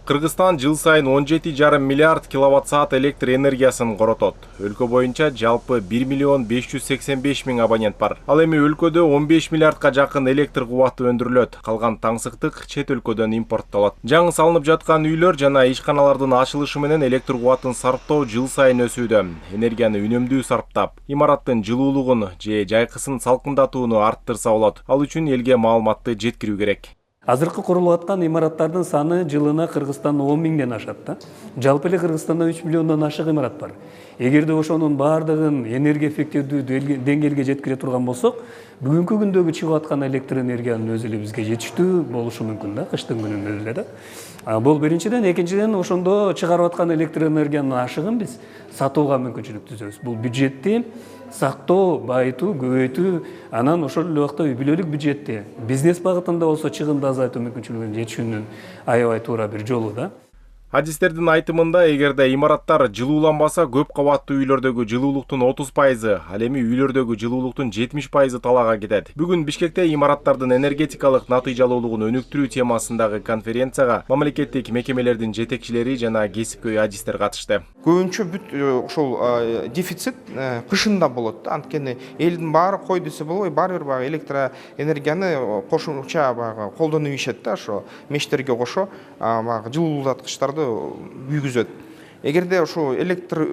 Кыргызстан жыл сайын 17,5 миллиард киловатт-саат электр энергиясын коротот. Өлкө боюнча жалпы 1 миллион 585 миң абонент бар. Ал эми өлкөдө 15 миллиардка жакын электр кубаты өндүрүлөт. Калган таңсыктык чет өлкөдөн импорттолот. Жаңы салынып жаткан үйлөр жана ишканалардын ачылышы менен электр кубатын сарптоо жыл сайын өсүүдө. Энергияны үнөмдүү сарптап, имараттын жылуулугун же жайкысын салкындатууну арттырса болот. Ал үчүн элге маалыматты жеткирүү керек. Азыркы курулуп аткан имараттардын саны жылына Кыргызстанда 10 миңден ашат да. Жалпы эле Кыргызстанда 3 миллиондон ашык имарат бар. Эгерде ошонун баардыгын энергия эффективдүү деңгээлге жеткире турган болсок, бүгүнкү күндөгү чыгып аткан электр энергиянын өзү эле бизге жетиштүү болушу мүмкүн да, кыштын күнүндө эле да. Бул биринчиден, экинчиден ошондо чыгарып аткан электр энергиянын ашыгын биз сатууга мүмкүнчүлүк түзөбүз. Бул бюджетти сактоо, байытуу, көбөйтүү, анан ошол эле убакта үй бүлөлүк бюджетти бизнес багытында болсо чыгымды азайтуу мүмкүнчүлүгүн жетишүүнүн аябай туура бир жолу да. Адистердин айтымында, эгерде имараттар жылууланбаса, көп кабаттуу үйлөрдөгү жылуулуктун 30%, ал эми үйлөрдөгү жылуулуктун 70% талаага кетет. Бүгүн Бишкекте имараттардын энергетикалык натыйжалуулугун өнүктүрүү темасындагы конференцияга мамлекеттик мекемелердин жетекчилери жана кесипкөй адистер катышты. Көбүнчө бүт ошол дефицит кышында болот да. Анткени элдин баары кой десе болбой, баары бир баягы электр энергияны кошумча баягы колдонуп ишет да, ошо мештерге кошо баягы жылуулаткычтарды үйгүзөт. Эгерде ошо электр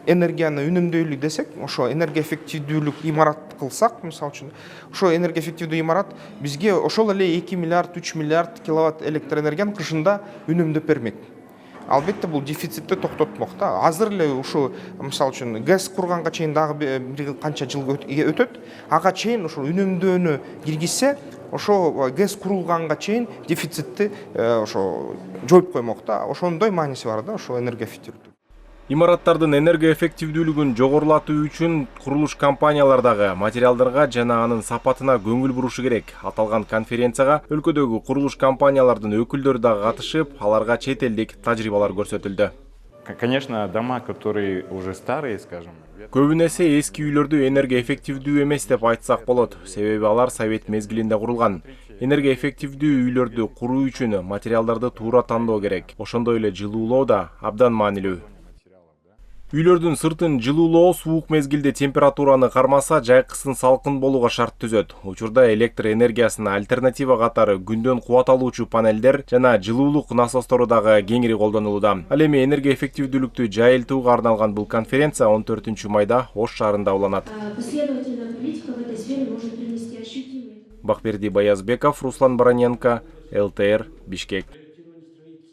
энергияны үнөмдөйлүк десек, ошо энергия эффективдүүлүк имарат кылсак, мисалы үчүн, ошо энергия эффективдүү имарат бизге ошол эле 2 миллиард, 3 миллиард киловатт электр энергияны кышында үнөмдөп бермек. Албетте бул дефицитти токтотмок да. Азыр эле ушу мисалы үчүн газ курганга чейин дагы бир канча жыл өтөт. Ага чейин ошо үнөмдөөнү киргизсе, ошо газ курулганга чейин дефицитти ошо жоюп коймок да. Ошондой мааниси бар да, ошо энергия эффективдүү. Имараттардын энергия эффективдүүлүгүн жогорулатуу үчүн курулуш компаниялардагы материалдарга жана анын сапатына көңүл бурушу керек. Аталган конференцияга өлкөдөгү курулуш компаниялардын өкүлдөрү дагы катышып, аларга чет элдик тажрыйбалар көрсөтүлдү. Конечно, дома, которые уже старые, скажем. Көбүн эсе эски үйлөрдү энергия эффективдүү эмес деп айтсак болот. Себеби алар совет мезгилинде курулган. Энергия эффективдүү үйлөрдү куруу үчүн материалдарды туура тандоо керек. Ошондой эле жылуулоо да абдан маанилүү. Үйлөрдүн сыртын жылуулоо суук мезгилде температураны кармаса, жайкысын салкын болууга шарт түзөт. Учурда электр энергиясына альтернатива катары күндөн кубат алуучу панелдер жана жылуулук насостору дагы кеңири колдонулууда. Ал эми энергия эффективдүүлүктү жайылтууга арналган бул конференция 14 майда Ош шаарында уланат. Бакберди Баязбеков, Руслан Бараненко, ЛТР, Бишкек.